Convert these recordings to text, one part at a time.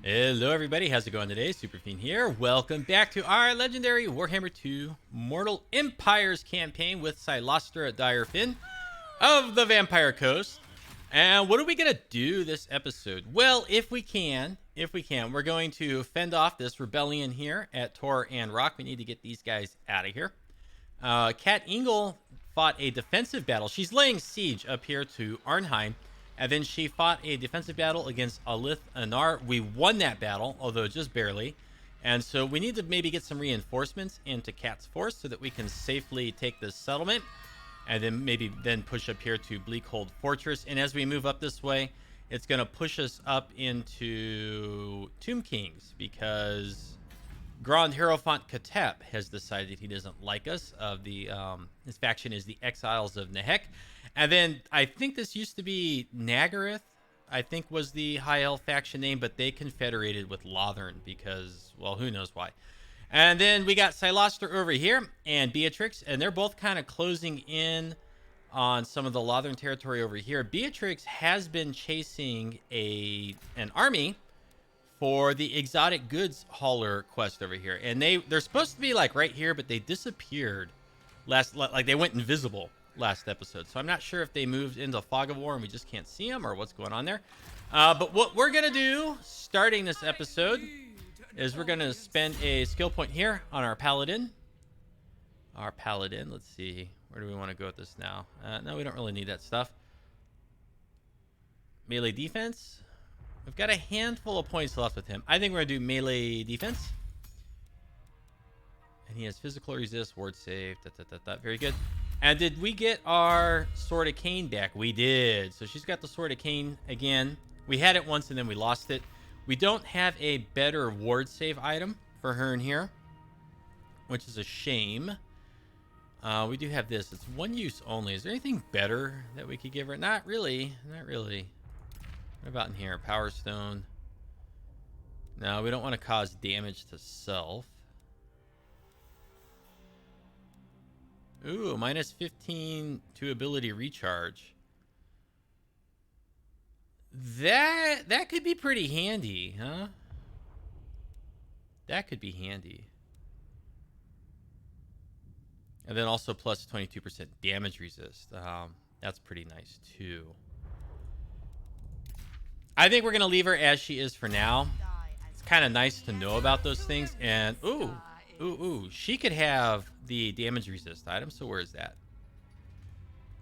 Hello everybody, how's it going today? Superfiend here. Welcome back to our legendary Warhammer 2 Mortal Empires campaign with Cylostra Direfin of the Vampire Coast. And what are we going to do this episode? Well, if we can, we're going to fend off this rebellion here at Tor and Rock. We need to get these guys out of here. Kat Engel fought a defensive battle. She's laying siege up here to Arnheim. And then she fought a defensive battle against Alith Anar. We won that battle, although just barely. And so we need to maybe get some reinforcements into Kat's force so that we can safely take this settlement. And then maybe push up here to Bleakhold Fortress. And as we move up this way, it's going to push us up into Tomb Kings because Grand Hierophant Katep has decided he doesn't like us. His faction is the Exiles of Nehek. And then I think this used to be Nagaroth, I think was the High Elf faction name, but they confederated with Lothern because, well, who knows why. And then we got Cylostra over here and Beatrix, and they're both kind of closing in on some of the Lothern territory over here. Beatrix has been chasing an army for the exotic goods hauler quest over here. And they're supposed to be like right here, but they disappeared like they went invisible last episode. So I'm not sure if they moved into Fog of War and we just can't see them or what's going on there. But what we're going to do starting this episode is we're going to spend a skill point here on our Paladin. Let's see. Where do we want to go with this now? No, we don't really need that stuff. Melee defense. We've got a handful of points left with him. I think we're going to do melee defense. And he has physical resist, ward save. Very good. And did we get our Sword of Cain back? We did. So she's got the Sword of Cain again. We had it once and then we lost it. We don't have a better ward save item for her in here, which is a shame. We do have this. It's one use only. Is there anything better that we could give her? Not really. Not really. What about in here? Power Stone. No, we don't want to cause damage to self. Ooh, minus 15 to ability recharge. That could be pretty handy, huh? That could be handy. And then also plus 22% damage resist. That's pretty nice too. I think we're going to leave her as she is for now. It's kind of nice to know about those things. And, ooh, she could have the damage resist item. So where is that?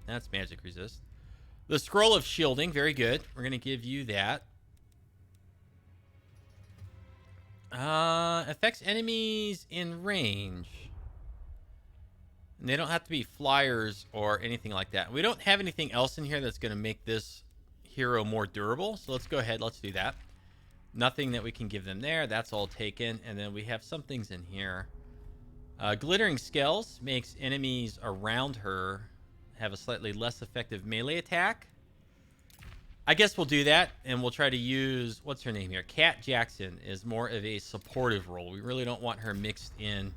That's magic resist. The Scroll of Shielding. Very good. We're going to give you that. Affects enemies in range. And they don't have to be flyers or anything like that. We don't have anything else in here that's going to make this hero more durable. So let's go ahead. Let's do that. Nothing that we can give them there. That's all taken. And then we have some things in here. Glittering Scales makes enemies around her have a slightly less effective melee attack. I guess we'll do that. And we'll try to use, what's her name here? Kat Jackson is more of a supportive role. We really don't want her mixed in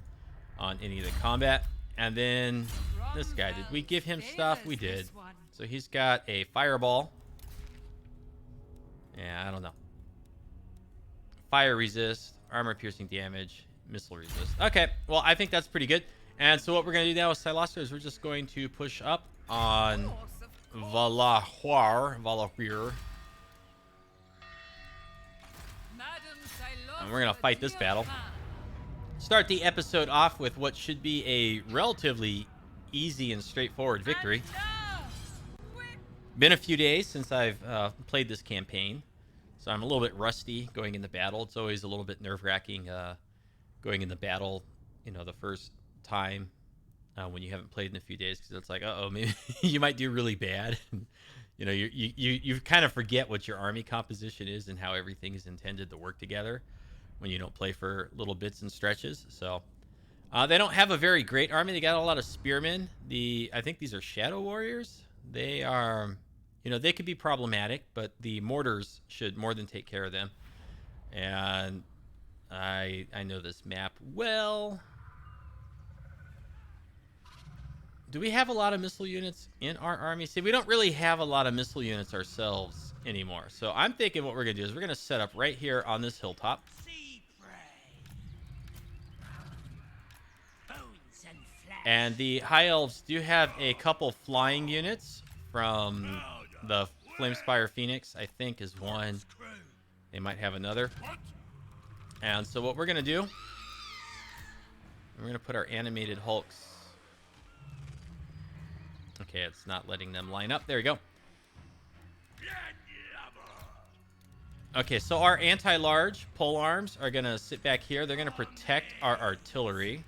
on any of the combat. And then this guy, did we give him stuff? We did. So he's got a fireball. Yeah, I don't know. Fire resist, armor piercing damage, missile resist. Okay, well, I think that's pretty good. And so what we're going to do now with Cylostra is we're just going to push up on Valahwar. And we're going to fight this battle. Start the episode off with what should be a relatively easy and straightforward victory. Been a few days since I've played this campaign, so I'm a little bit rusty going into battle. It's always a little bit nerve-wracking going into battle, the first time when you haven't played in a few days, because it's like, uh-oh, maybe you might do really bad. You kind of forget what your army composition is and how everything is intended to work together when you don't play for little bits and stretches. So they don't have a very great army. They got a lot of spearmen. I think these are Shadow Warriors. They are, they could be problematic, but the mortars should more than take care of them. And I know this map well. Do we have a lot of missile units in our army? See, we don't really have a lot of missile units ourselves anymore. So I'm thinking what we're going to do is we're going to set up right here on this hilltop. And the High Elves do have a couple flying units from the Flamespire Phoenix, I think, is one. They might have another. And so what we're going to do, we're going to put our animated Hulks. Okay, it's not letting them line up. There we go. Okay, so our anti-large pole arms are going to sit back here. They're going to protect our artillery.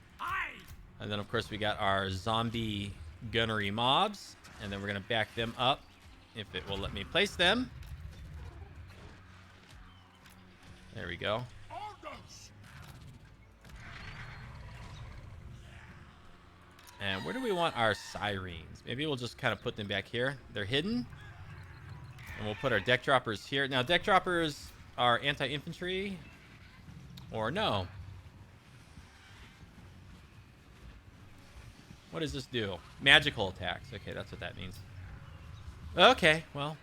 And then, of course, we got our zombie gunnery mobs. And then we're going to back them up if it will let me place them. There we go. And where do we want our sirens? Maybe we'll just kind of put them back here. They're hidden. And we'll put our deck droppers here. Now, deck droppers are anti-infantry. Or no. What does this do? Magical attacks. Okay, that's what that means. Okay, well.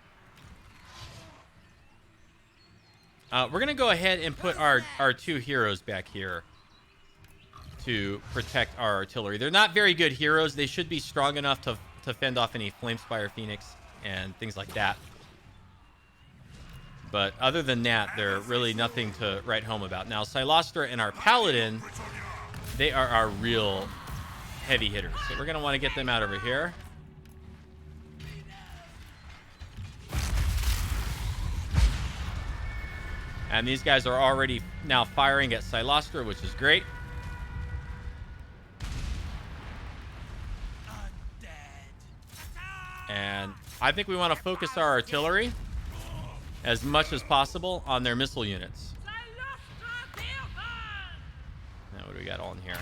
We're going to go ahead and put our two heroes back here to protect our artillery. They're not very good heroes. They should be strong enough to fend off any Flamespire Phoenix and things like that. But other than that, they're really nothing to write home about. Now, Cylostra and our Paladin, they are our real heavy hitters. So we're going to want to get them out over here. And these guys are already now firing at Cylostra, which is great. And I think we want to focus our artillery as much as possible on their missile units. Now, what do we got all in here?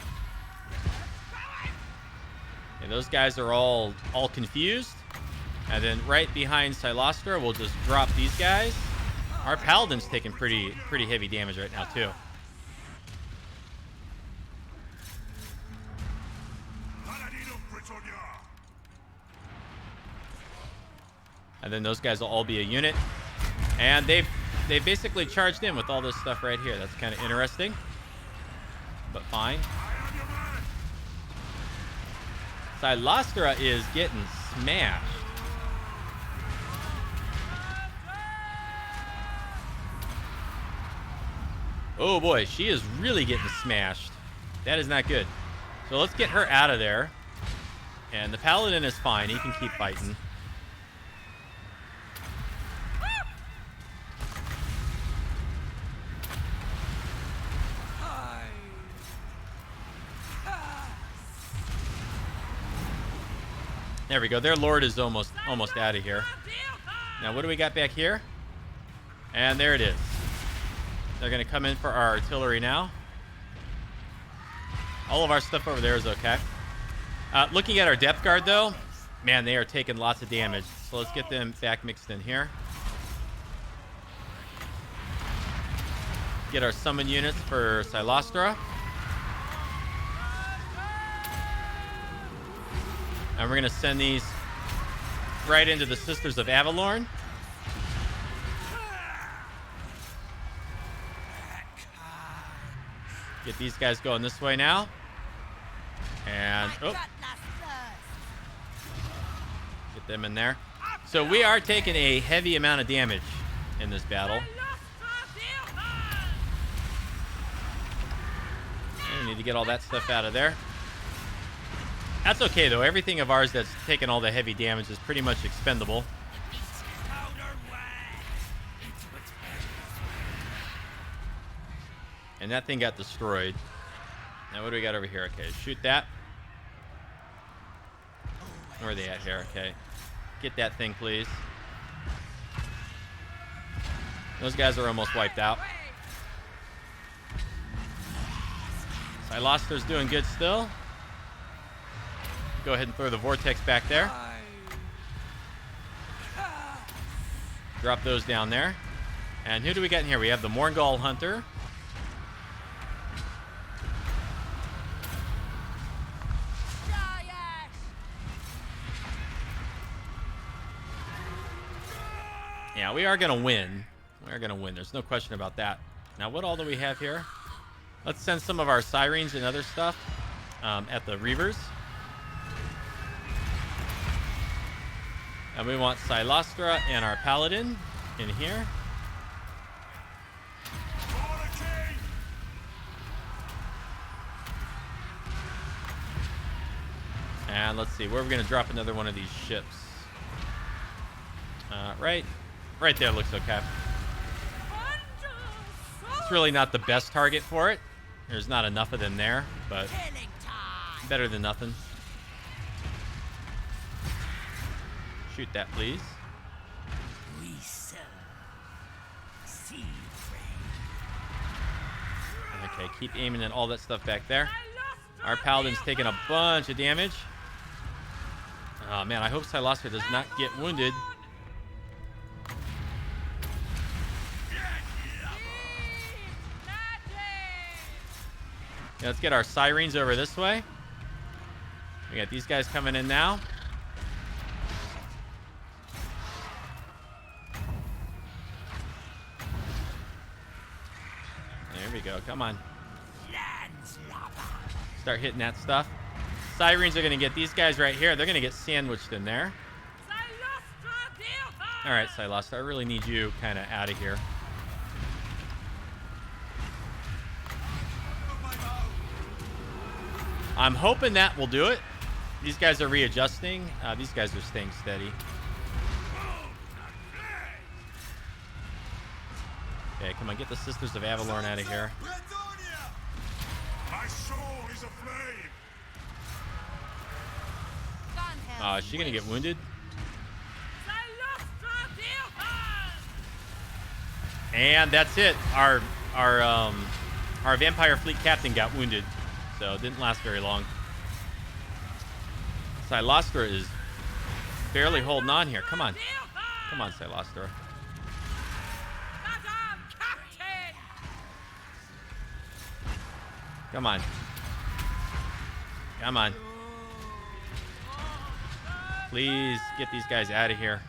Okay, those guys are all confused. And then right behind Cylostra, we'll just drop these guys. Our Paladin's taking pretty heavy damage right now, too. And then those guys will all be a unit. And they've basically charged in with all this stuff right here. That's kind of interesting. But fine. Cylostra is getting smashed. Oh boy, she is really getting smashed. That is not good. So let's get her out of there. And the Paladin is fine. He can keep fighting. There we go. Their Lord is almost out of here. Now, what do we got back here? And there it is. They're going to come in for our artillery now. All of our stuff over there is okay. Looking at our depth guard, though, man, they are taking lots of damage. So let's get them back mixed in here. Get our summon units for Cylostra. And we're going to send these right into the Sisters of Avalorn. Get these guys going this way now. And, oh. Get them in there. So we are taking a heavy amount of damage in this battle. And we need to get all that stuff out of there. That's okay, though. Everything of ours that's taken all the heavy damage is pretty much expendable. And that thing got destroyed. Now, what do we got over here? Okay, shoot that. Where are they at here? Okay. Get that thing, please. Those guys are almost wiped out. Cylostra's doing good still. Go ahead and throw the vortex back there. Drop those down there. And who do we got in here? We have the Morngol Hunter. Yeah, we are going to win. We are going to win. There's no question about that. Now, what all do we have here? Let's send some of our Sirens and other stuff at the Reavers. And we want Cylostra and our Paladin in here. And let's see, where are we going to drop another one of these ships? Right there looks okay. It's really not the best target for it. There's not enough of them there, but better than nothing. Shoot that, please. Okay, keep aiming at all that stuff back there. Our Paladin's taking a bunch of damage. Oh, man, I hope Cylostra does not get wounded. Yeah, let's get our Sirens over this way. We got these guys coming in now. There we go. Come on. Start hitting that stuff. Sirens are going to get these guys right here. They're going to get sandwiched in there. All right, Cylostra, I really need you kind of out of here. I'm hoping that will do it. These guys are readjusting. These guys are staying steady. Okay, come on, get the Sisters of Avalorn out of here. My soul is aflame. Is she gonna get wounded? And that's it. Our Vampire Fleet Captain got wounded, so it didn't last very long. Cylostra is barely holding on here. Come on. Come on, Cylostra. Come on. Come on. Please get these guys out of here.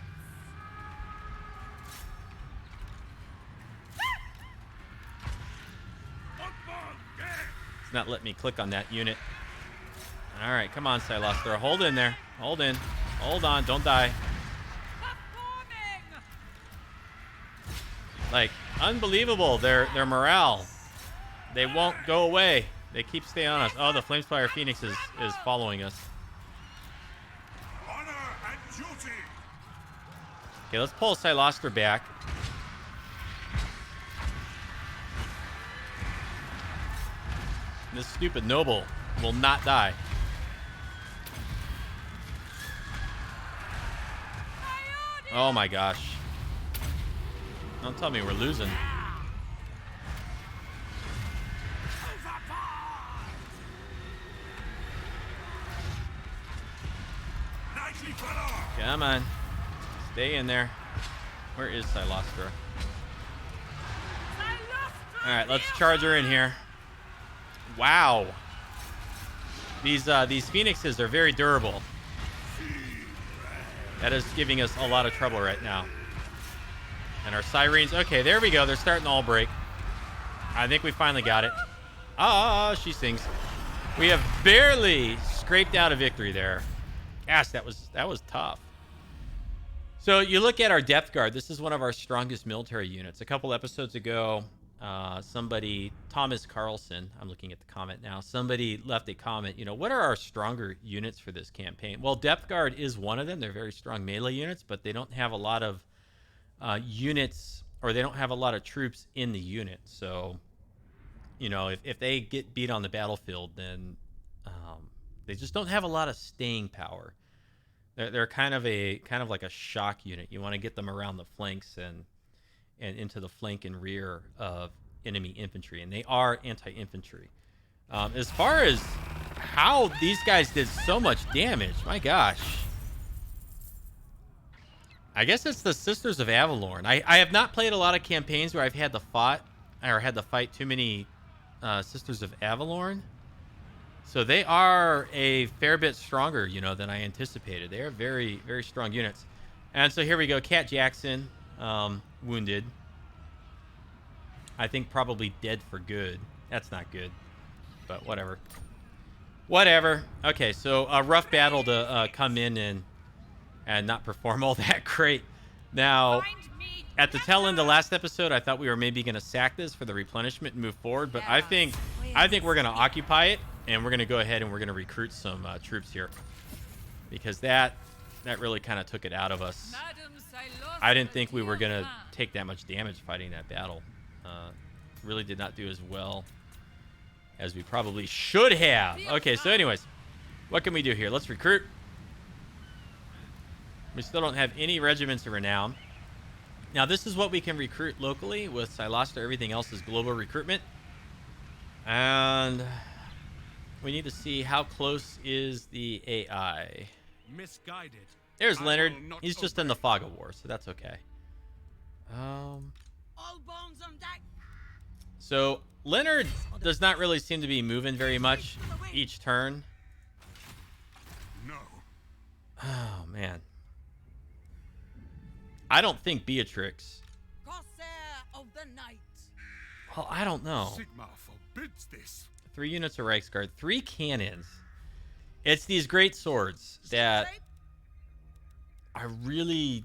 It's not letting me click on that unit. All right, come on, Cylostra. Hold in there. Hold in. Hold on. Don't die. Like, unbelievable. Their morale. They won't go away. They keep staying on us. Oh, the Flamespire Phoenix is following us. Honor and duty. Okay, let's pull Cylostra back. This stupid noble will not die. Oh my gosh. Don't tell me we're losing. Come on. Stay in there. Where is Cylostra? Alright, let's charge her in here. Wow. These Phoenixes are very durable. That is giving us a lot of trouble right now. And our Sirens, okay, there we go. They're starting to all break. I think we finally got it. Ah, she sings. We have barely scraped out a victory there. Gosh, that was tough. So you look at our depth guard. This is one of our strongest military units. A couple episodes ago, somebody, Thomas Carlson, I'm looking at the comment now. Somebody left a comment, you know, what are our stronger units for this campaign? Well, depth guard is one of them. They're very strong melee units, but they don't have a lot of units, or they don't have a lot of troops in the unit. So, you know, if they get beat on the battlefield, then they just don't have a lot of staying power. They're kind of like a shock unit. You want to get them around the flanks and into the flank and rear of enemy infantry, and they are anti-infantry. As far as how these guys did so much damage, my gosh. I guess it's the Sisters of Avalorn. I have not played a lot of campaigns where I've had to fight too many Sisters of Avalorn. So they are a fair bit stronger, you know, than I anticipated. They are very, very strong units. And so here we go. Cat Jackson wounded. I think probably dead for good. That's not good, but whatever. Whatever. Okay, so a rough battle to come in and not perform all that great. Now, at the tail end of the last episode, I thought we were maybe going to sack this for the replenishment and move forward, but I think we're going to occupy it, and we're going to go ahead and we're going to recruit some troops here, because that really kind of took it out of us. I didn't think we were going to take that much damage fighting that battle. Really did not do as well as we probably should have. Okay, so anyways, what can we do here? Let's recruit. We still don't have any regiments of renown. Now, this is what we can recruit locally with Cylostra. Everything else is global recruitment. And we need to see how close is the AI. Misguided. There's Leonard. He's just in the fog of war, so that's okay. All bones on deck. So Leonard does not really seem to be moving very much each turn. No. Oh, man. I don't think Beatrix. Corsair of the night. Well, I don't know. Sigma forbids this. 3 units of Reichsguard, 3 cannons. It's these great swords that I really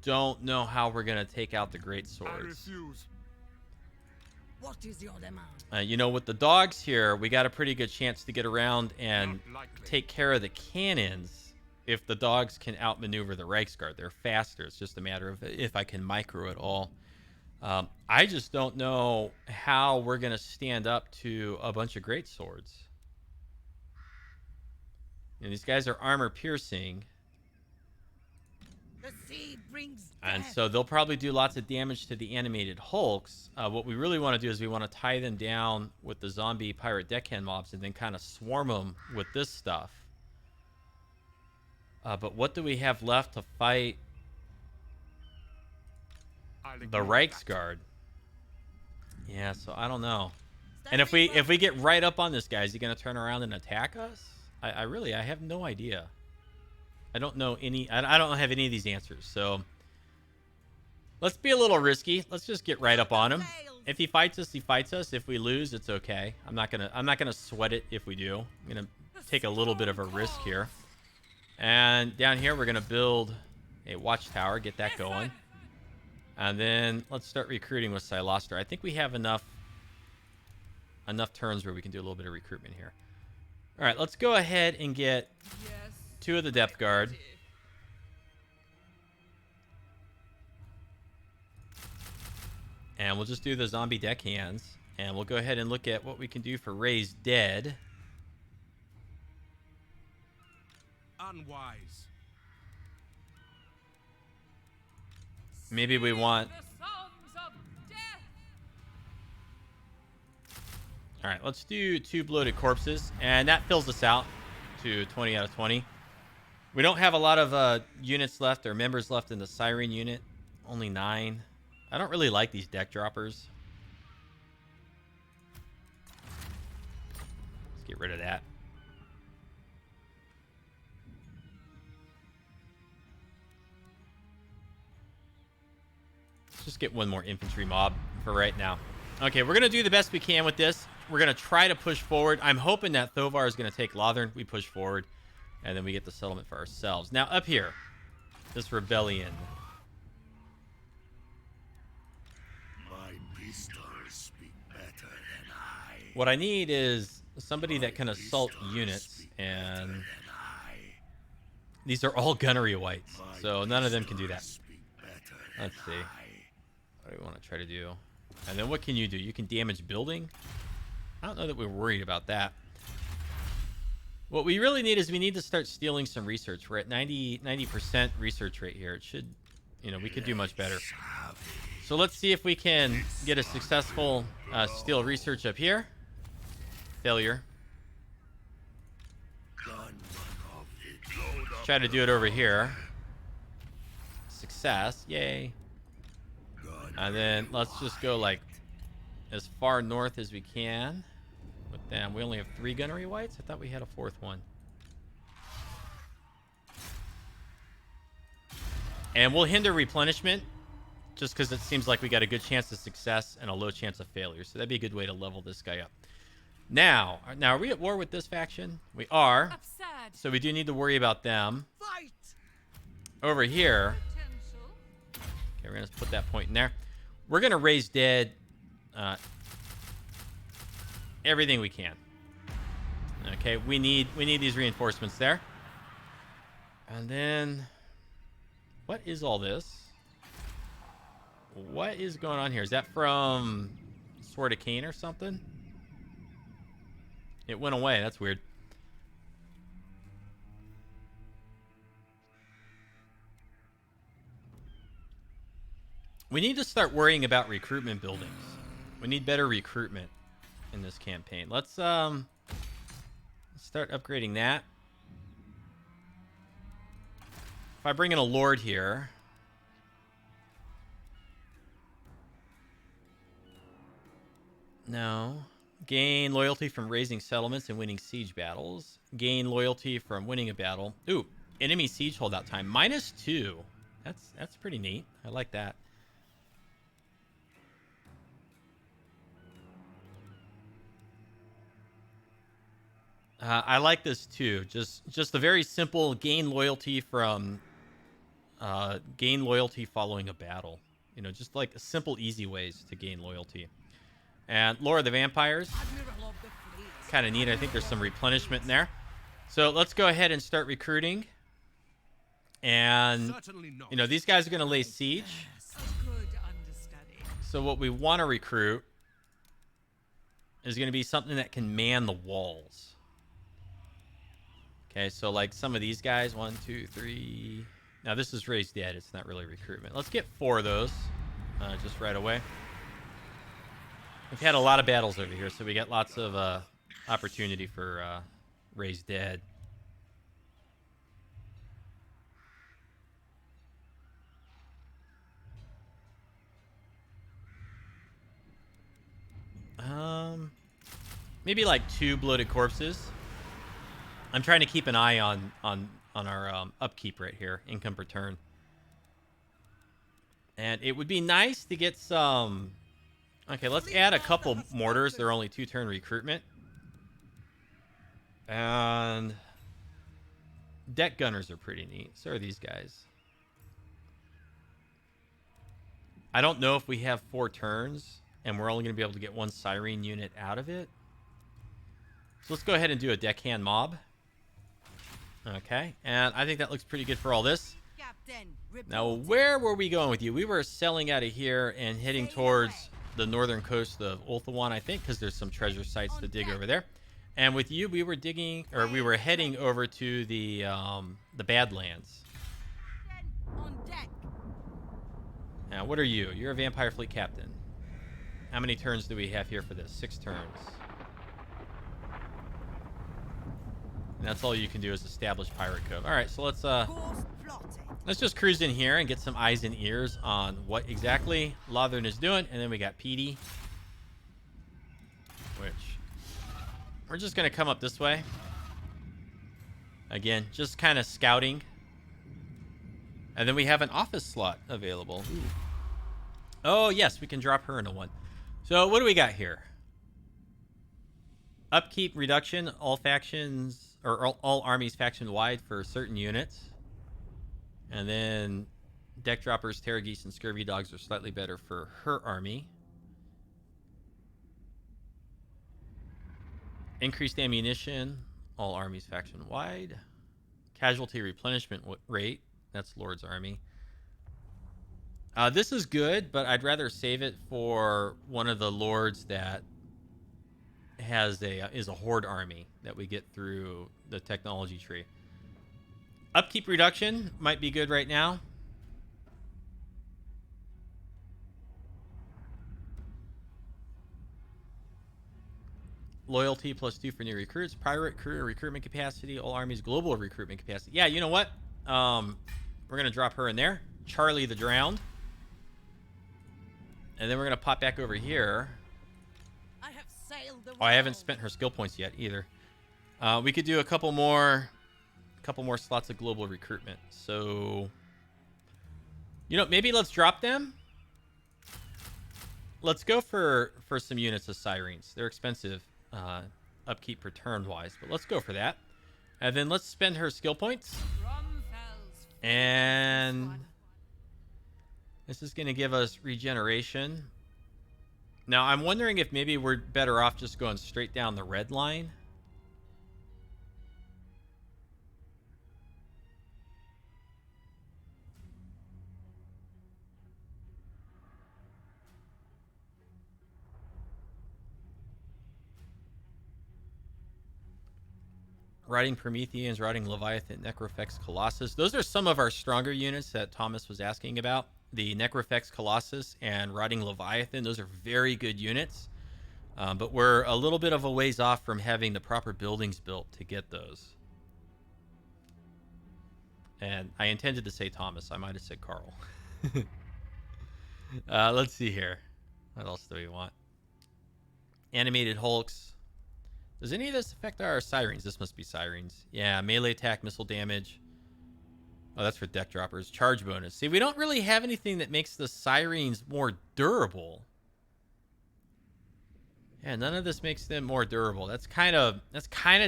don't know how we're going to take out the great I swords. refuse. What is your demand? You know, with the dogs here, we got a pretty good chance to get around and Not likely. take care of the cannons if the dogs can outmaneuver the Reichsguard. They're faster. It's just a matter of if I can micro it all. I just don't know how we're going to stand up to a bunch of great swords. And these guys are armor piercing. The sea brings And death. so they'll probably do lots of damage to the animated hulks. What we really want to do is we want to tie them down with the zombie pirate deckhand mobs and then kind of swarm them with this stuff. But what do we have left to fight I'll the ignore Reichsguard? Yeah, so I don't know. And Standing if we get right up on this guy, is he going to turn around and attack us? I have no idea. I don't know any. I don't have any of these answers. So let's be a little risky. Let's just get right up on him. If he fights us, he fights us. If we lose, it's okay. I'm not gonna sweat it if we do. I'm gonna take a little bit of a risk here. And down here, we're gonna build a watchtower, get that going, and then let's start recruiting with Cylostra. I think we have enough turns where we can do a little bit of recruitment here. All right, let's go ahead and get 2 of the depth guard. And we'll just do the zombie deckhands. And we'll go ahead and look at what we can do for Raise Dead. Unwise. Maybe we want... All right, let's do 2 bloated corpses. And that fills us out to 20 out of 20. We don't have a lot of units left or members left in the Siren unit. Only 9. I don't really like these deck droppers. Let's get rid of that. Let's just get 1 more infantry mob for right now. Okay, we're going to do the best we can with this. We're going to try to push forward. I'm hoping that Thovar is going to take Lothern. We push forward, and then we get the settlement for ourselves. Now, up here, this rebellion. My pistols speak better than I. What I need is somebody that can assault units, and these are all gunnery whites, so none of them can do that. Let's see. What do we want to try to do? And then what can you do? You can damage building? I don't know that we're worried about that. What we really need is we need to start stealing some research. We're at 90% research rate here. It should, you know, we could do much better. So let's see if we can get a successful steal research up here. Failure. Let's try to do it over here. Success. Yay. And then let's just go like as far north as we can with them. We only have 3 gunnery whites. I thought we had a 4th one. And we'll hinder replenishment just because it seems like we got a good chance of success and a low chance of failure. So that'd be a good way to level this guy up. Now, are we at war with this faction? We are. Absurd. So we do need to worry about them. Fight. Over here. Potential. Okay, we're going to put that point in there. We're going to raise dead everything we can. Okay, we need these reinforcements there. And then, what is all this? What is going on here? Is that from Sword of Cain or something? It went away. That's weird. We need to start worrying about recruitment buildings. We need better recruitment in this campaign. Let's start upgrading that. If I bring in a lord here, no. Gain loyalty from raising settlements and winning siege battles. Gain loyalty from winning a battle. Ooh, enemy siege holdout time -2. That's pretty neat. I like that. I like this too. Just a very simple gain loyalty from gain loyalty following a battle. You know, just like simple, easy ways to gain loyalty. And Lore of the Vampires, kind of neat. I think there's some replenishment in there. So let's go ahead and start recruiting. And you know, these guys are going to lay siege. So what we want to recruit is going to be something that can man the walls. Okay, so like some of these guys, 1, 2, 3. Now this is raised dead. It's not really recruitment. Let's get 4 of those just right away. We've had a lot of battles over here, so we got lots of opportunity for raised dead. Maybe like 2 bloated corpses. I'm trying to keep an eye on our upkeep right here, income per turn. And it would be nice to get some... Okay, let's add a couple mortars. They're only 2-turn recruitment. And deck gunners are pretty neat. So are these guys. I don't know if we have 4 turns and we're only going to be able to get 1 siren unit out of it. So let's go ahead and do a deckhand mob. Okay, and I think that looks pretty good for all this. Now, where were we going with you? We were selling out of here and heading towards the northern coast of Ulthuan, I think, because there's some treasure sites to dig over there. And with you, we were digging, or we were heading over to the Badlands. Now, what are you? You're a vampire fleet captain. How many turns do we have here for this? 6 turns. And that's all you can do is establish pirate cove. All right, so let's just cruise in here and get some eyes and ears on what exactly Lothern is doing. And then we got Petey, which we're just going to come up this way. Again, just kind of scouting. And then we have an office slot available. Ooh. Oh, yes, we can drop her into one. So what do we got here? Upkeep reduction, all factions... or all armies faction-wide for certain units. And then deck droppers, terror geese, and scurvy dogs are slightly better for her army. Increased ammunition, all armies faction-wide. Casualty replenishment rate, that's Lord's army. This is good, but I'd rather save it for one of the Lords that is a horde army that we get through the technology tree. Upkeep reduction might be good right now. Loyalty +2 for new recruits. Pirate crew recruitment capacity. All armies global recruitment capacity. Yeah, you know what? We're gonna drop her in there. Charlie the Drowned. And then we're gonna pop back over here. Oh, I haven't spent her skill points yet either. We could do a couple more slots of global recruitment. So, you know, maybe let's drop them let's go for some units of Sirens. They're expensive upkeep per turn wise, but let's go for that. And then let's spend her skill points. And this is going to give us regeneration. Now, I'm wondering if maybe we're better off just going straight down the red line. Riding Prometheans, Riding Leviathan, Necrofex Colossus. Those are some of our stronger units that Thomas was asking about. The Necrofex Colossus and Riding Leviathan, those are very good units. But we're a little bit of a ways off from having the proper buildings built to get those. And I intended to say Thomas. I might have said Carl. Let's see here. What else do we want? Animated Hulks. Does any of this affect our Sirens? This must be Sirens. Yeah, melee attack, missile damage. Oh, that's for deck droppers. Charge bonus. See, we don't really have anything that makes the Sirens more durable. Yeah, none of this makes them more durable. That's kind of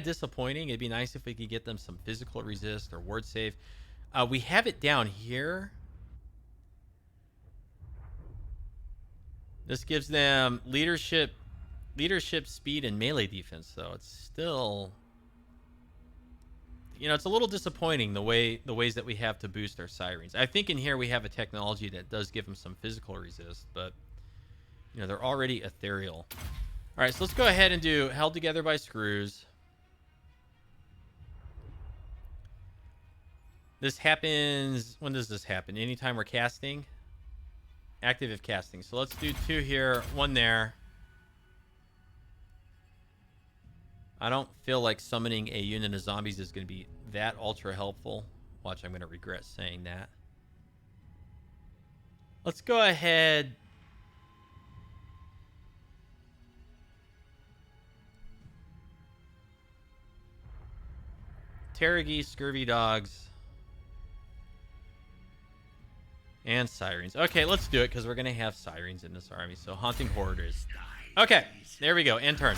disappointing. It'd be nice if we could get them some physical resist or ward save. We have it down here. This gives them leadership, speed, and melee defense, though. It's still, you know, it's a little disappointing the ways that we have to boost our Sirens. I think in here we have a technology that does give them some physical resist, but you know, they're already ethereal. All right, so let's go ahead and do Held Together by Screws. This happens, when does this happen? Anytime we're casting? Active if casting. So let's do 2 here, 1 there. I don't feel like summoning a unit of zombies is going to be that ultra helpful. Watch, I'm going to regret saying that. Let's go ahead. Terragi, Scurvy Dogs, and Sirens. Okay, let's do it because we're going to have Sirens in this army. So Haunting Hoarders. Okay, there we go. End turn.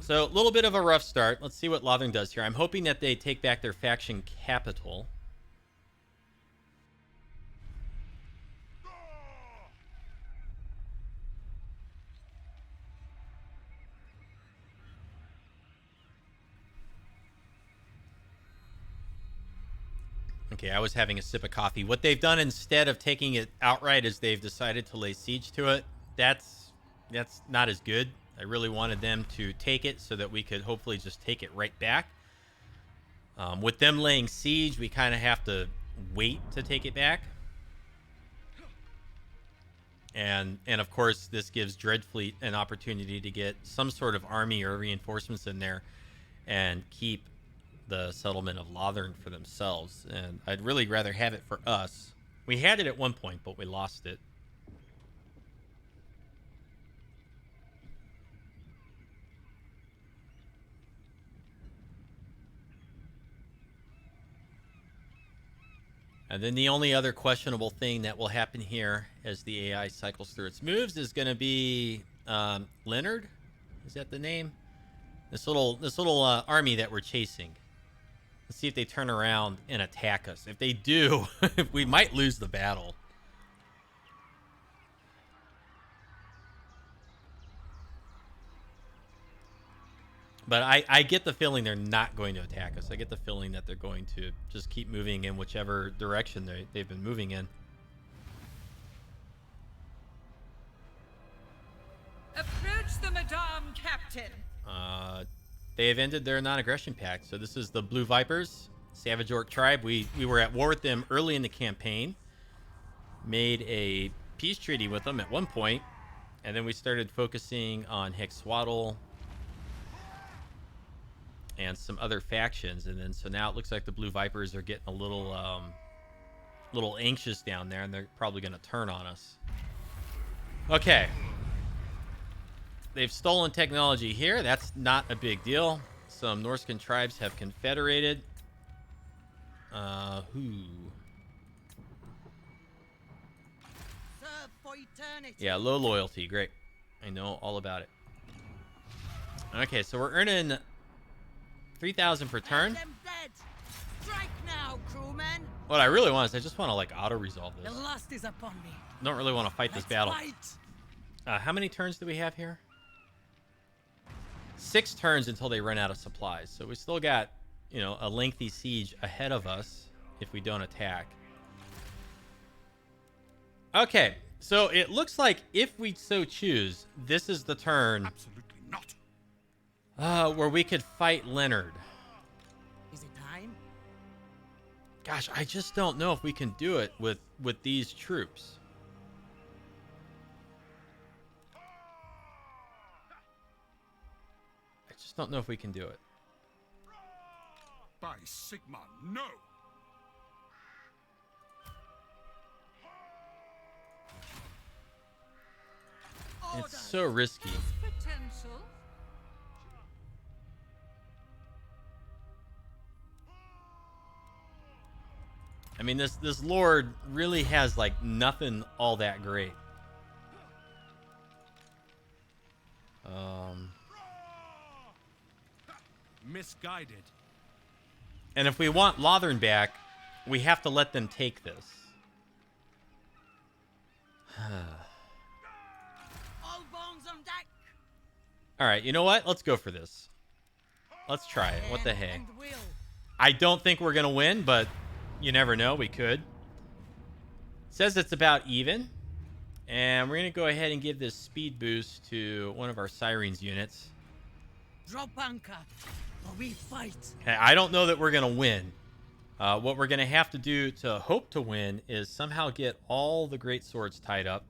So a little bit of a rough start. Let's see what Lothern does here. I'm hoping that they take back their faction capital. Okay, I was having a sip of coffee. What they've done instead of taking it outright is they've decided to lay siege to it. That's not as good. I really wanted them to take it so that we could hopefully just take it right back. With them laying siege, we kind of have to wait to take it back. And of course, this gives Dreadfleet an opportunity to get some sort of army or reinforcements in there and keep the settlement of Lothern for themselves. And I'd really rather have it for us. We had it at one point, but we lost it. And then the only other questionable thing that will happen here as the AI cycles through its moves is going to be Leonard. Is that the name? This little army that we're chasing. Let's see if they turn around and attack us. If they do, we might lose the battle. But I get the feeling they're not going to attack us. I get the feeling that they're going to just keep moving in whichever direction they've been moving in. Approach the Madame Captain. They have ended their non-aggression pact. So this is the Blue Vipers, Savage Orc tribe. We were at war with them early in the campaign. Made a peace treaty with them at one point. And then we started focusing on Hexwaddle and some other factions, and then so now it looks like the Blue Vipers are getting a little anxious down there, and they're probably going to turn on us. Okay, they've stolen technology here. That's not a big deal. Some Norscan tribes have confederated. for eternity. Yeah, low loyalty. Great. I know all about it. Okay, so we're earning 3,000 per turn. Them dead. Strike now, crewmen. What I really want is I just want to like auto resolve The this. lust is upon me. Don't really want to fight this battle. Fight. How many turns do we have here? 6 turns until they run out of supplies. So we still got, you know, a lengthy siege ahead of us if we don't attack. Okay, so it looks like if we so choose, this is the turn Absolutely not. where we could fight Leonard. Is it time? Gosh, I just don't know if we can do it with these troops. I just don't know if we can do it. By Sigma, no. It's so risky. Potential. I mean, this Lord really has like nothing all that great. Misguided. And if we want Lothern back, we have to let them take this. All bones on deck. All right, you know what? Let's go for this. Let's try it. What the heck? And will. I don't think we're going to win, but you never know. We could. Says it's about even. And we're going to go ahead and give this speed boost to one of our Sirens units. Drop anchor, or we fight. Okay, I don't know that we're going to win. What we're going to have to do to hope to win is somehow get all the great swords tied up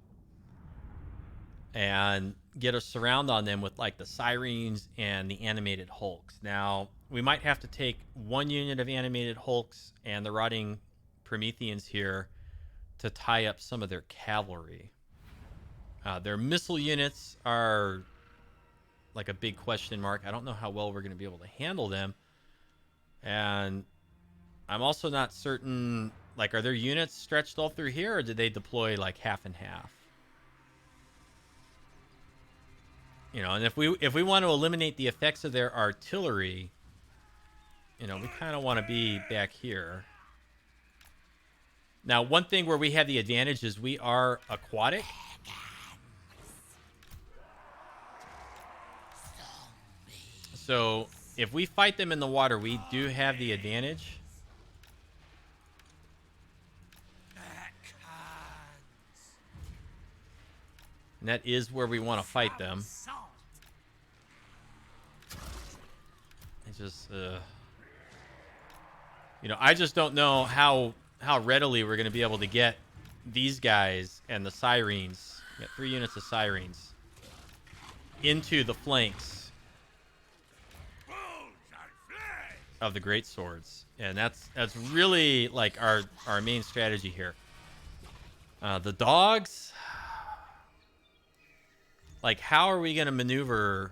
and get a surround on them with like the Sirens and the animated Hulks. Now, we might have to take one unit of animated Hulks and the rotting Prometheans here to tie up some of their cavalry. Their missile units are like a big question mark. I don't know how well we're going to be able to handle them. And I'm also not certain, like, are their units stretched all through here, or did they deploy like half and half? You know, and if we want to eliminate the effects of their artillery, you know, we kind of want to be back here. Now, one thing where we have the advantage is we are aquatic. So if we fight them in the water, we do have the advantage. And that is where we want to fight them. It's just, you know, I just don't know how readily we're going to be able to get these guys and the Sirens, get 3 units of Sirens, into the flanks of the great swords. And that's really like our main strategy here. The dogs, like, how are we going to maneuver,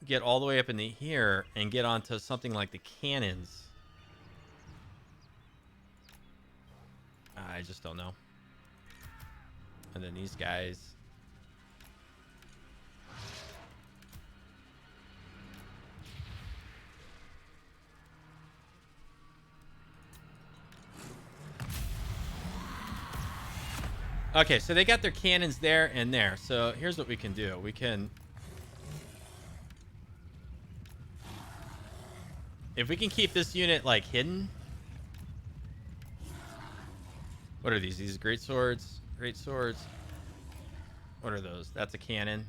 get all the way up into here and get onto something like the cannons? I just don't know. And then these guys. Okay, so they got their cannons there and there. So here's what we can do. We can... If we can keep this unit, like, hidden... What are these? These great swords? Great swords. What are those? That's a cannon.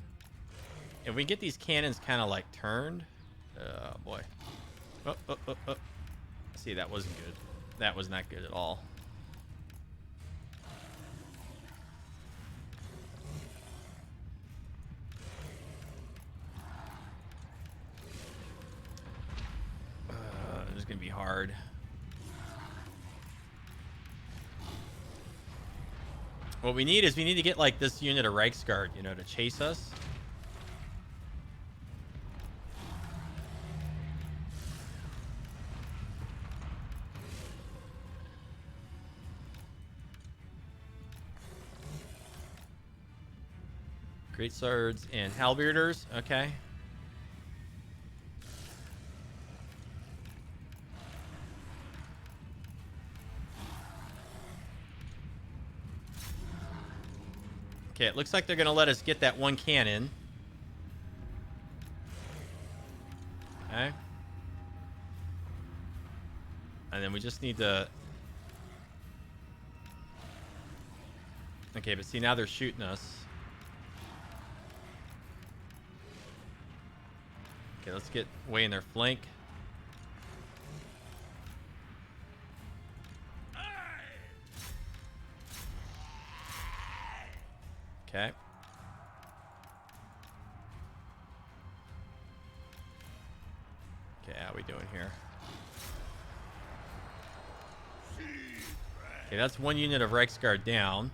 If we get these cannons kind of, like, turned... Oh, boy. Oh. See, that wasn't good. That was not good at all. It's gonna be hard. What we need is we need to get like this unit of Reichsguard, you know, to chase us. Great swords and halberders. Okay. Okay, it looks like they're going to let us get that one cannon. Okay. And then we just need to... Okay, but see, now they're shooting us. Okay, let's get way in their flank. Okay. Okay, how are we doing here? Okay, that's one unit of Reiksguard down.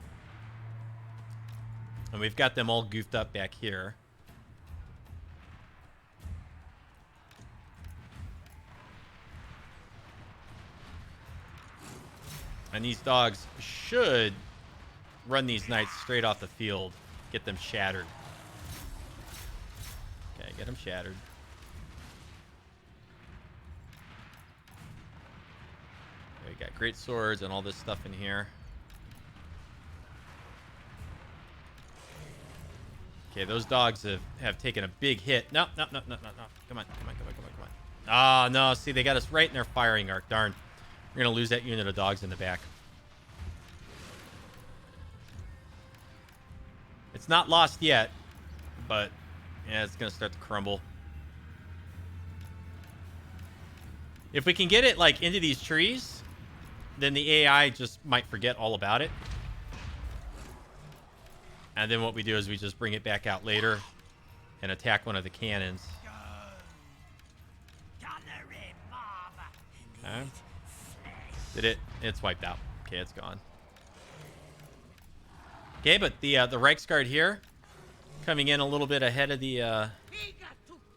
And we've got them all goofed up back here. And these dogs should run these knights straight off the field. Get them shattered. Okay, get them shattered. Okay, we got great swords and all this stuff in here. Okay, those dogs have taken a big hit. No, no, no, no, no, no. Come on, come on, come on, come on, come on. Ah, no, see, they got us right in their firing arc. Darn. We're going to lose that unit of dogs in the back. It's not lost yet, but yeah, it's going to start to crumble. If we can get it, like, into these trees, then the AI just might forget all about it. And then what we do is we just bring it back out later and attack one of the cannons. Okay. Did it? It's wiped out. Okay, it's gone. Okay, but the Reiksguard here coming in a little bit ahead of the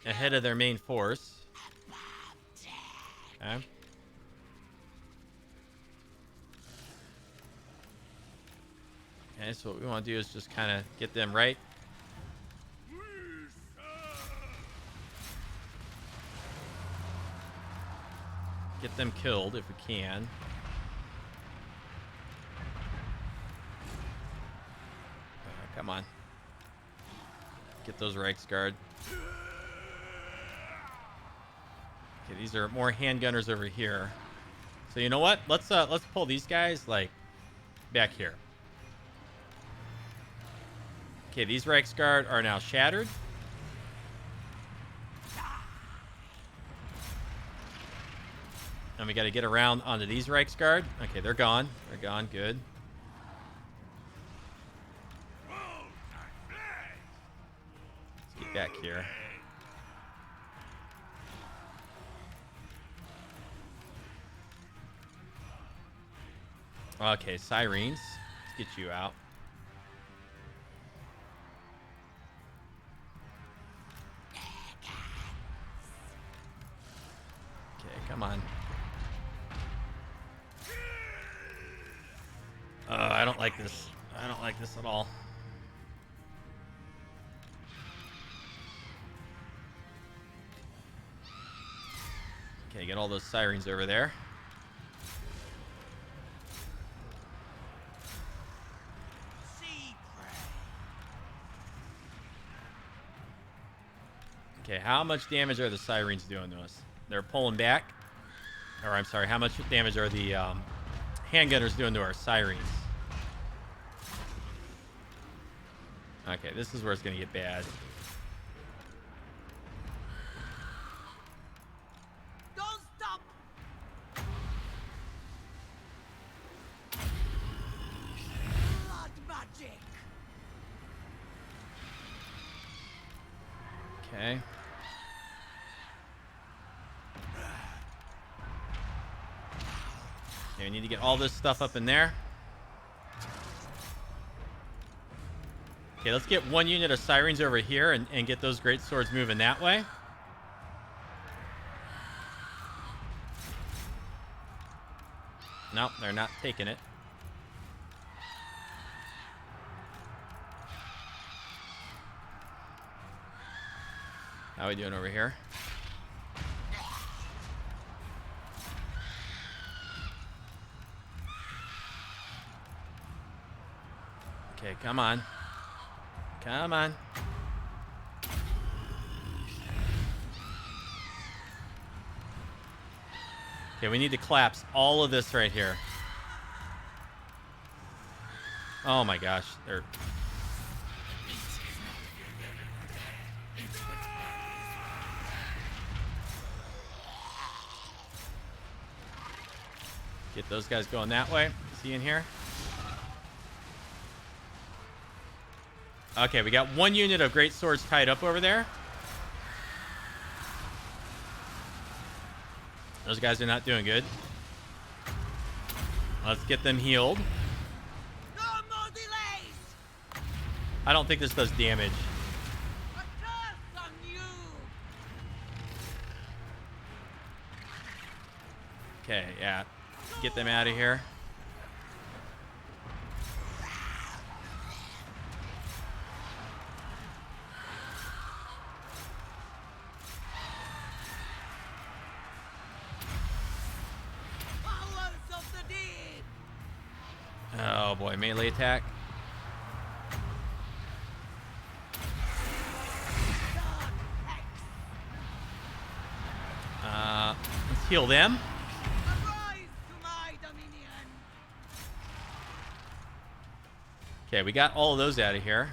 ahead of their main force. Okay. Okay, so what we want to do is just kind of get them right. Get them killed if we can. Come on. Get those Reiksguard. Okay, these are more handgunners over here. So you know what? Let's pull these guys like back here. Okay, these Reiksguard are now shattered. And we got to get around onto these Reiksguard. Okay, they're gone. They're gone. Good. Let's get back here. Okay, Sirens. Let's get you out. Okay, come on. I don't like this. I don't like this at all. Okay, get all those Sirens over there. Okay, how much damage are the Sirens doing to us? They're pulling back. Or, I'm sorry, how much damage are the handgunners doing to our Sirens? Okay, this is where it's going to get bad. Don't stop! Blood magic! Okay. Okay, we need to get all this stuff up in there. Okay, let's get one unit of Sirens over here and get those great swords moving that way. Nope, they're not taking it. How are we doing over here? Okay, come on. Come on. Okay, we need to collapse all of this right here. Oh my gosh. They're... Get those guys going that way. See in here? Okay, we got one unit of great swords tied up over there. Those guys are not doing good. Let's get them healed. No more delays. I don't think this does damage. A curse on you. Okay, yeah. Get them out of here. Powers of the deep. Oh boy, melee attack. Let's heal them. Arise to my dominion. Okay, we got all of those out of here.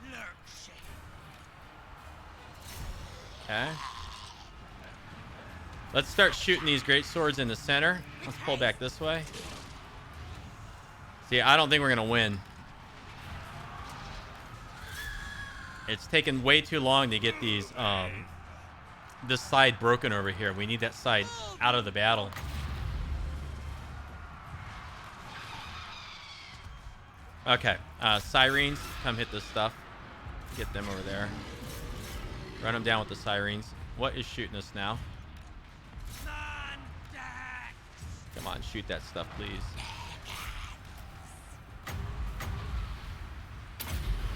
Lurch. Okay. Let's start shooting these great swords in the center. Let's pull back this way. See, I don't think we're going to win. It's taken way too long to get these, this side broken over here. We need that side out of the battle. Okay, sirens, come hit this stuff. Get them over there. Run them down with the sirens. What is shooting us now? Come on, shoot that stuff, please.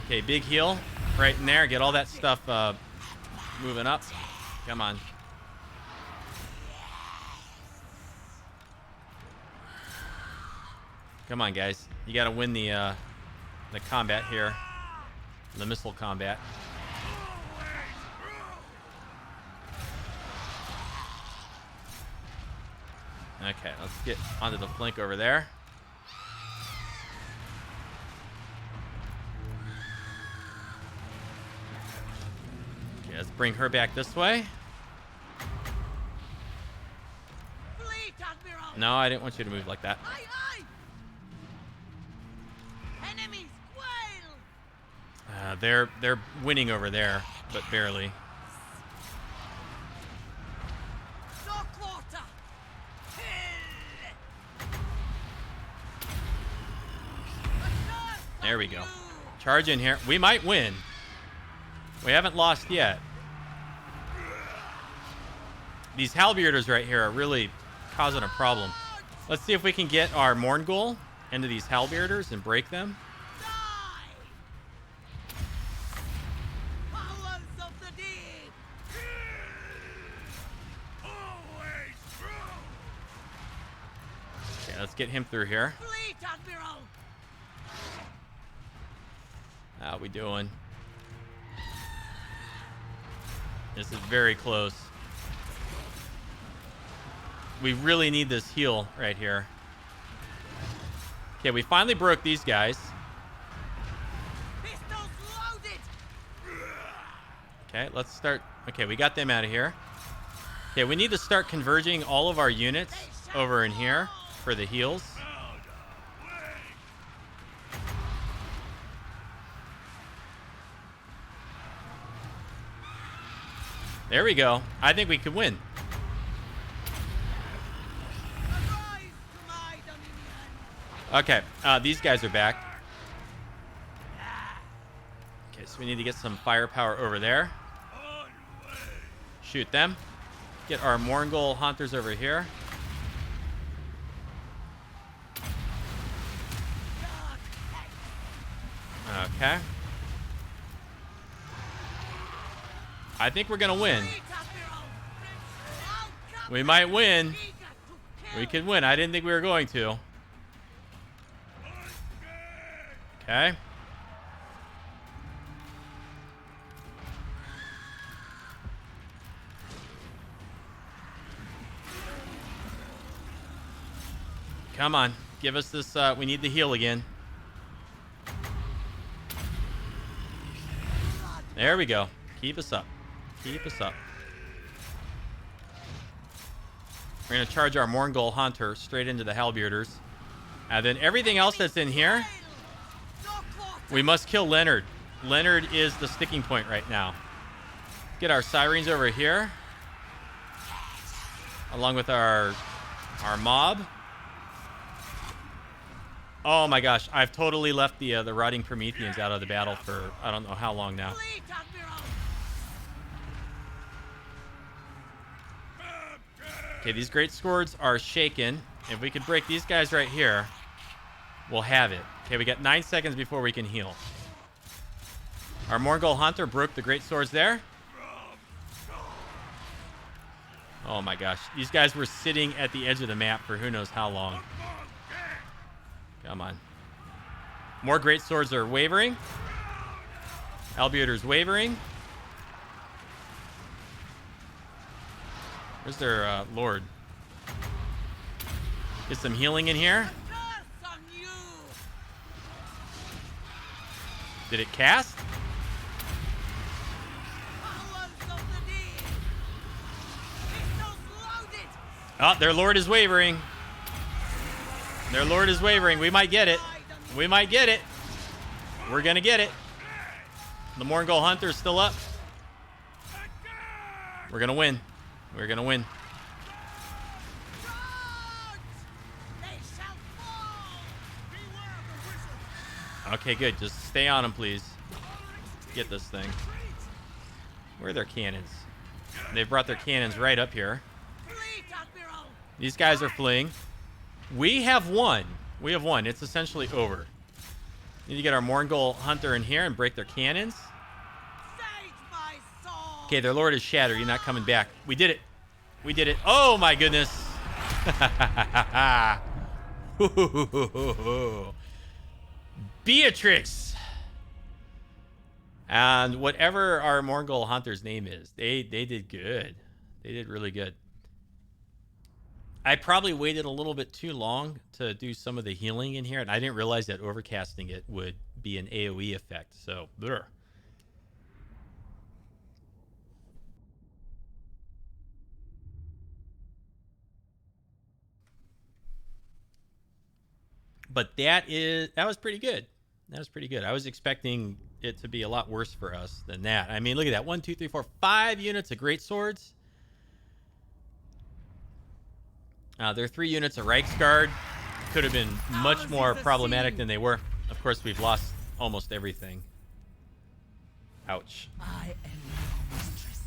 Okay, big heal right in there. Get all that stuff moving up. Come on. Come on, guys. You got to win the combat here. The missile combat. Okay, let's get onto the flank over there. Okay, let's bring her back this way. Fleet Admiral. No, I didn't want you to move like that. Aye, aye. Enemies quail. They're winning over there, but barely. No quarter. There we go. Charge in here. We might win. We haven't lost yet. These halberders right here are really causing a problem. Let's see if we can get our Morngul into these halberders and break them. Powers of the deep. Always true. Okay, let's get him through here. Fleet Admiral. How we doing? This is very close. We really need this heal right here. Okay, we finally broke these guys. Pistols loaded. Okay, let's start. Okay, we got them out of here. Okay, we need to start converging all of our units over in here for the heals. There we go. I think we could win. Arise to my dominion. Okay, these guys are back. Okay, so we need to get some firepower over there. Shoot them. Get our Morngul hunters over here. I think we're going to win. We might win. We could win. I didn't think we were going to. Okay. Come on. Give us this. We need the heal again. There we go. Keep us up. Keep us up. We're going to charge our Morngul Hunter straight into the Halberders. And then everything else that's in here, we must kill Leonard. Leonard is the sticking point right now. Get our Sirens over here. Along with our mob. Oh my gosh, I've totally left the rotting Prometheans out of the battle for I don't know how long now. Okay, these great swords are shaken. If we could break these guys right here, we'll have it. Okay, we got 9 seconds before we can heal. Our Morgul Hunter broke the great swords there. Oh my gosh, these guys were sitting at the edge of the map for who knows how long. Come on. More great swords are wavering. Albueter's wavering. Where's their lord? Get some healing in here. Did it cast? Oh, their lord is wavering. Their lord is wavering. We might get it. We might get it. We're going to get it. The Morgul Hunter's still up. We're going to win. We're going to win. Okay, good. Just stay on them, please. Get this thing. Where are their cannons? They've brought their cannons right up here. These guys are fleeing. We have won. We have won. It's essentially over. Need to get our Morgul Hunter in here and break their cannons. Okay, their lord is shattered. You're not coming back. We did it. We did it. Oh, my goodness. Beatrix. And whatever our Morgul Hunter's name is, they did good. They did really good. I probably waited a little bit too long to do some of the healing in here, and I didn't realize that overcasting it would be an AoE effect. So, blur. But that was pretty good. That was pretty good. I was expecting it to be a lot worse for us than that. I mean, look at that. 1, 2, 3, 4, 5 units of great swords. There are 3 units of Reichsguard. Could have been much more problematic than they were. Of course, we've lost almost everything. Ouch. I am your mistress.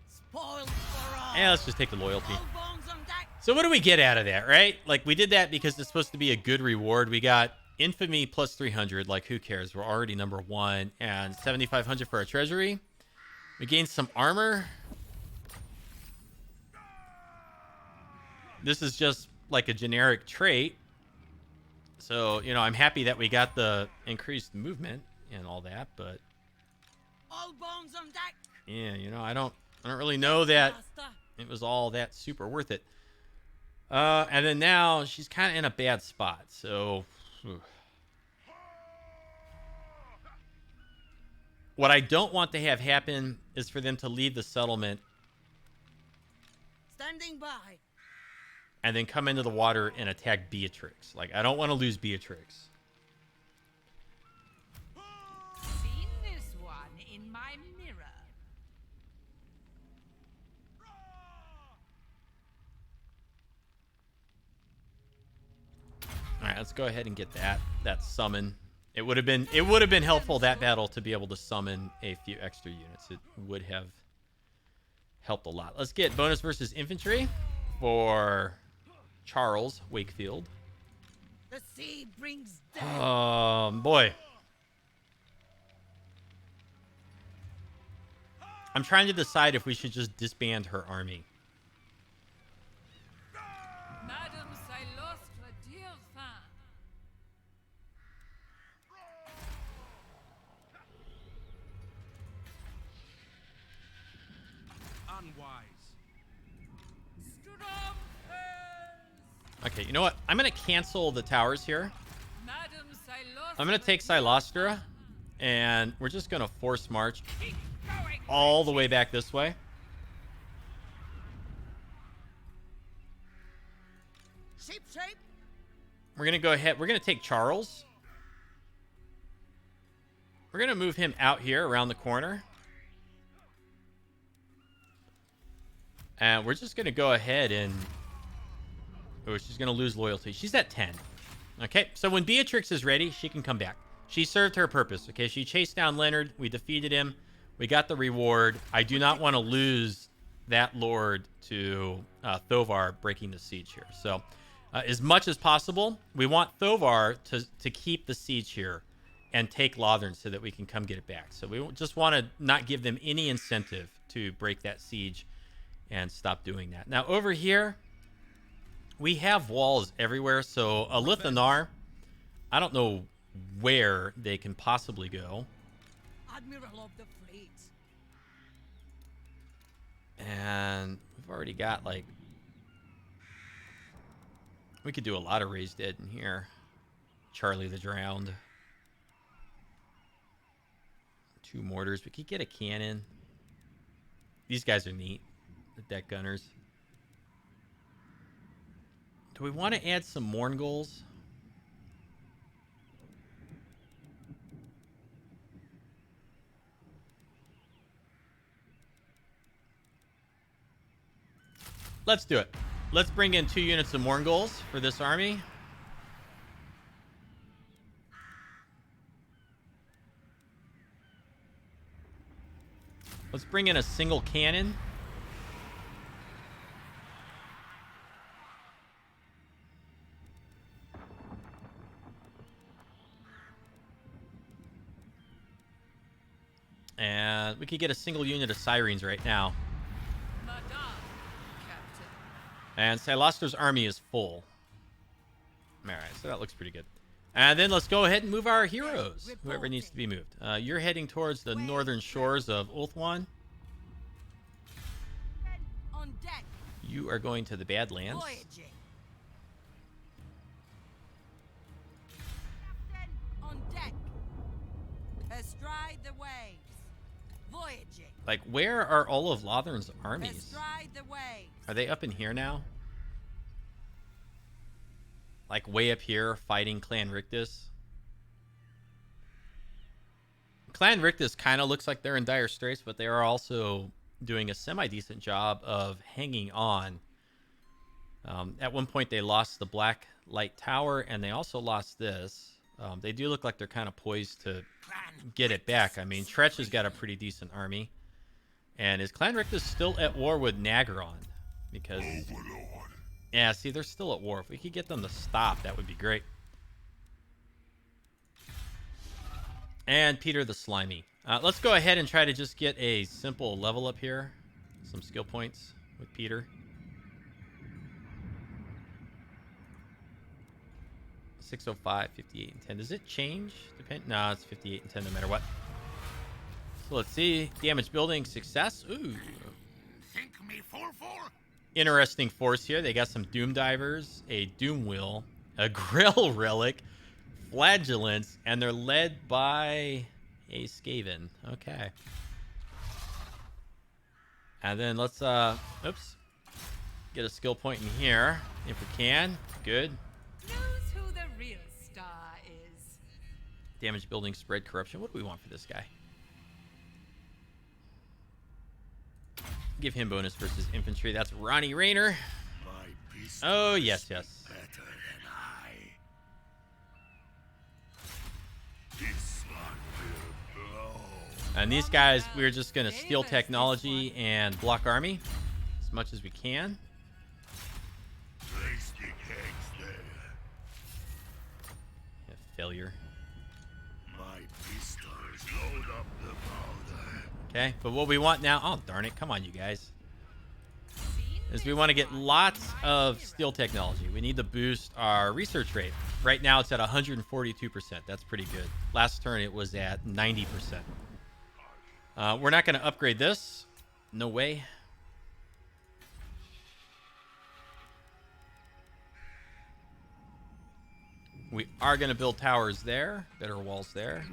Spoiled for all. Yeah, let's just take the loyalty. All bones on deck. So what do we get out of that, right? Like, we did that because it's supposed to be a good reward. We got infamy plus 300. Like, who cares? We're already number 1. And 7,500 for our treasury. We gained some armor. This is just like a generic trait. So, you know, I'm happy that we got the increased movement and all that, but All bones on deck. yeah, you know, I don't really know that it was all that super worth it. And then now she's kind of in a bad spot. So what I don't want to have happen is for them to leave the settlement Standing by. and then come into the water and attack Beatrix. Like, I don't want to lose Beatrix. Seen this one in my mirror. All right, let's go ahead and get that summon. It would have been helpful that battle to be able to summon a few extra units. It would have helped a lot. Let's get bonus versus infantry for Charles Wakefield. The sea brings death. Boy. I'm trying to decide if we should just disband her army. Madame Cylostra Direfin. Unwise. Okay, you know what? I'm going to cancel the towers here. Madame Cylostra. I'm going to take Cylostra, and we're just going to force march all the way back this way. Sheep, sheep. We're going to go ahead. We're going to take Charles. We're going to move him out here around the corner. And we're just going to go ahead and... Oh, she's going to lose loyalty. She's at 10. Okay, so when Beatrix is ready, she can come back. She served her purpose, okay? She chased down Leonard. We defeated him. We got the reward. I do not want to lose that lord to Thovar breaking the siege here. So, as much as possible, we want Thovar to keep the siege here and take Lothern so that we can come get it back. So we just want to not give them any incentive to break that siege and stop doing that. Now, over here, we have walls everywhere. So, Alithanar, I don't know where they can possibly go. Admiral of the fleet. And we've already got, like... We could do a lot of raised dead in here. Charlie the Drowned. 2 mortars. We could get a cannon. These guys are neat. The deck gunners. Do we want to add some Mourngulls? Let's do it. Let's bring in 2 units of Mourngulls for this army. Let's bring in a single cannon. And we could get a single unit of Sirens right now. Madame, Captain. And Cylostra's army is full. Alright, so that looks pretty good. And then let's go ahead and move our heroes. Whoever needs to be moved. You're heading towards the northern shores of Ulthuan. On deck. You are going to the Badlands. Voyaging. Captain, on deck. Astride the waves. Voyaging. Like, where are all of Lothern's armies? Astride the waves. Are they up in here now? Like, way up here, fighting Clan Rictus? Clan Rictus kind of looks like they're in dire straits, but they are also doing a semi-decent job of hanging on. At one point, they lost the Black Light Tower, and they also lost this. They do look like they're kind of poised to get it back. I mean, Tretch has got a pretty decent army. And is Clan Rictus still at war with Nagaron? Because... yeah, see, they're still at war. If we could get them to stop, that would be great. And Peter the Slimy. Let's go ahead and try to just get a simple level up here. Some skill points with Peter. 605, 58, and 10. Does it change? No, it's 58 and 10 no matter what. So let's see. Damage building success. Ooh. Think me full. Interesting force here. They got some Doom Divers, a Doom Wheel, a Grill Relic, Flagellants, and they're led by a Skaven. Okay. And then let's, oops. Get a skill point in here, if we can. Good. Knows who the real star is. Damage building, spread corruption. What do we want for this guy? Give him bonus versus infantry. That's Ronnie Rayner. Oh, yes, yes. Better than I. This one will blow. And these guys, we're just going to steal technology and block army as much as we can. Place the kegs there. Yeah, failure. My pistols load up the powder. Okay, but what we want now, oh darn it, come on you guys, is we want to get lots of steel technology. We need to boost our research rate. Right now it's at 142%. That's pretty good. Last turn it was at 90%. We're not going to upgrade this. No way. We are going to build towers there. Better walls there.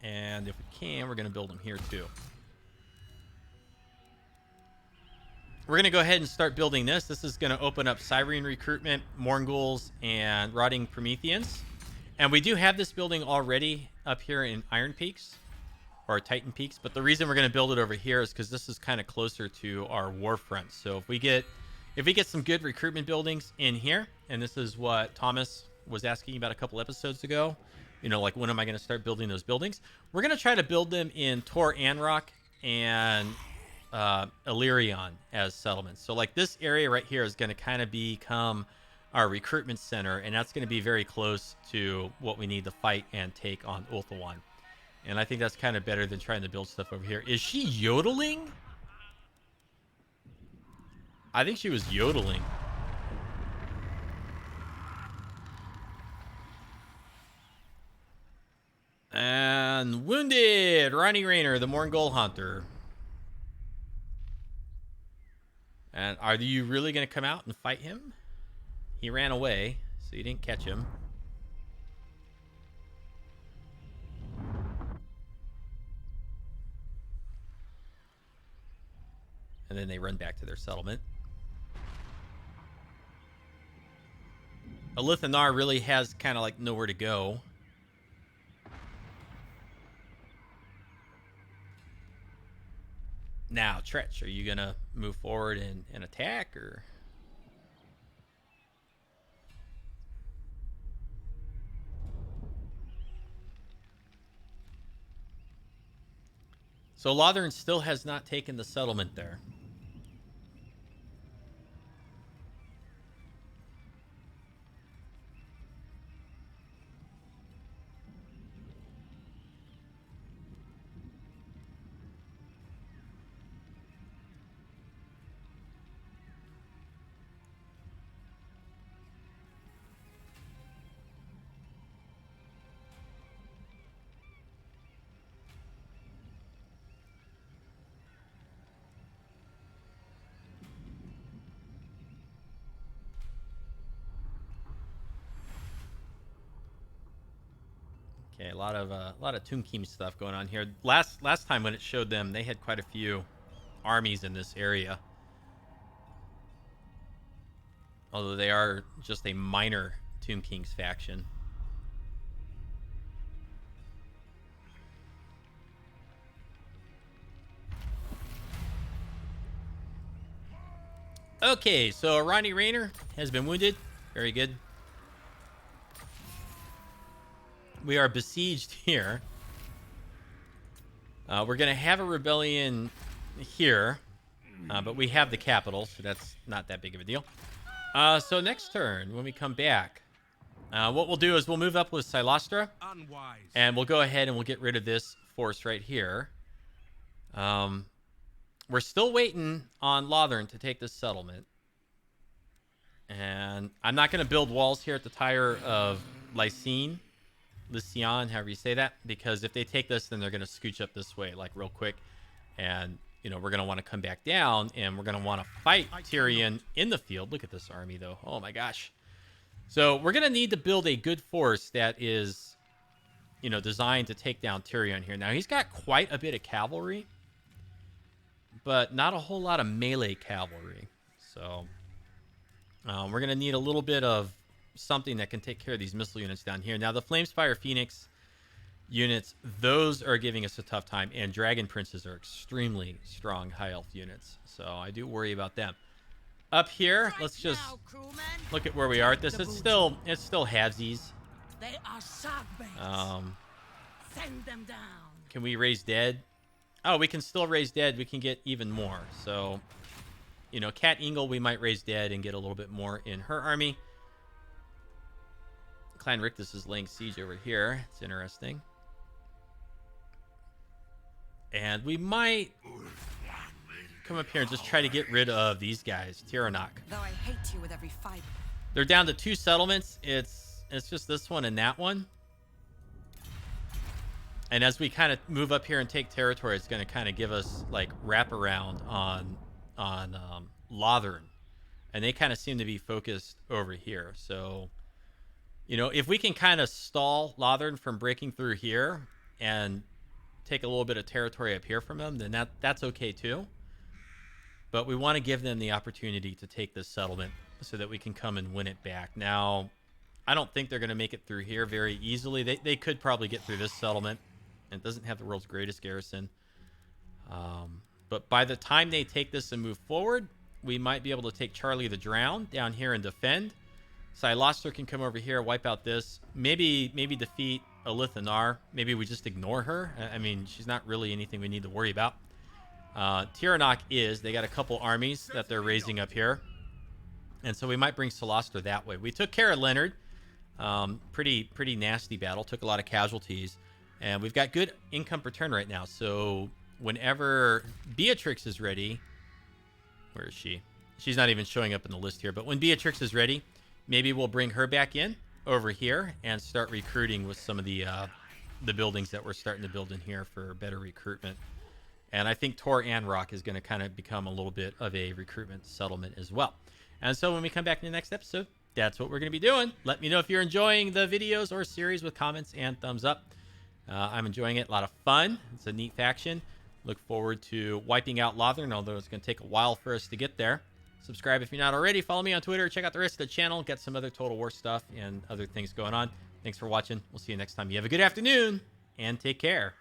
And if we can, we're going to build them here too. We're going to go ahead and start building this. This is going to open up Cyrene recruitment, Morghuls, and Rotting Prometheans. And we do have this building already up here in Iron Peaks, or Titan Peaks. But the reason we're going to build it over here is because this is kind of closer to our war front. So if we get some good recruitment buildings in here, and this is what Thomas was asking about a couple episodes ago, you know, like when am I going to start building those buildings? We're going to try to build them in Tor Anrock and Illyrion as settlements. So like this area right here is going to kind of become our recruitment center, and that's going to be very close to what we need to fight and take on Ulthuan. And I think that's kind of better than trying to build stuff over here. Is she yodeling? I think she was yodeling. And wounded Ronnie Rayner, the Morgul Hunter. And are you really going to come out and fight him? He ran away, so you didn't catch him. And then they run back to their settlement. Elithanar really has kind of like nowhere to go. Now, Tretch, are you going to move forward and attack, or? So Lothern still has not taken the settlement there. Okay, a lot of Tomb King stuff going on here. Last time when it showed them, they had quite a few armies in this area. Although they are just a minor Tomb King's faction. Okay, so Ronnie Rayner has been wounded. Very good. We are besieged here. We're going to have a rebellion here, but we have the capital, so that's not that big of a deal. So next turn, when we come back, what we'll do is we'll move up with Cylostra, and we'll go ahead and we'll get rid of this force right here. We're still waiting on Lothern to take this settlement. And I'm not going to build walls here at the Tire of Lycian, however you say that, because if they take this, then they're going to scooch up this way, like real quick. And, you know, we're going to want to come back down, and we're going to want to fight Tyrion in the field. Look at this army, though. Oh, my gosh. So we're going to need to build a good force that is, you know, designed to take down Tyrion here. Now, he's got quite a bit of cavalry, but not a whole lot of melee cavalry. So we're going to need a little bit of something that can take care of these missile units down here. Now, the Flamespire Phoenix units, those are giving us a tough time, and Dragon Princes are extremely strong high elf units. So I do worry about them. Up here, let's just look at where we are at this. It's still halvesies. They are shark baits. Send them down. Can we raise dead? Oh, we can still raise dead. We can get even more. So, you know, Cat Ingle, we might raise dead and get a little bit more in her army. Clan Rictus is laying siege over here. It's interesting. And we might come up here and just try to get rid of these guys, Tyrannok. Though I hate you with every fiber. They're down to 2 settlements. It's just this one and that one. And as we kind of move up here and take territory, it's going to kind of give us like wraparound on Lothern. And they kind of seem to be focused over here. So, you know, if we can kind of stall Lothern from breaking through here and take a little bit of territory up here from them, then that's okay too. But we want to give them the opportunity to take this settlement so that we can come and win it back. Now, I don't think they're going to make it through here very easily. They could probably get through this settlement. It doesn't have the world's greatest garrison. But by the time they take this and move forward, we might be able to take Charlie the Drowned down here and defend. Cylostra can come over here, wipe out this. Maybe defeat Elithanar. Maybe we just ignore her. I mean, she's not really anything we need to worry about. Tyrannok is. They got a couple armies that they're raising up here. And so we might bring Cylostra that way. We took care of Leonard. Pretty nasty battle. Took a lot of casualties. And we've got good income per turn right now. So whenever Beatrix is ready... Where is she? She's not even showing up in the list here. But when Beatrix is ready, maybe we'll bring her back in over here and start recruiting with some of the buildings that we're starting to build in here for better recruitment. And I think Tor Anrock is going to kind of become a little bit of a recruitment settlement as well. And so when we come back in the next episode, that's what we're going to be doing. Let me know if you're enjoying the videos or series with comments and thumbs up. I'm enjoying it. A lot of fun. It's a neat faction. Look forward to wiping out Lothern, although it's going to take a while for us to get there. Subscribe if you're not already. Follow me on Twitter. Check out the rest of the channel. Get some other Total War stuff and other things going on. Thanks for watching. We'll see you next time. You have a good afternoon and take care.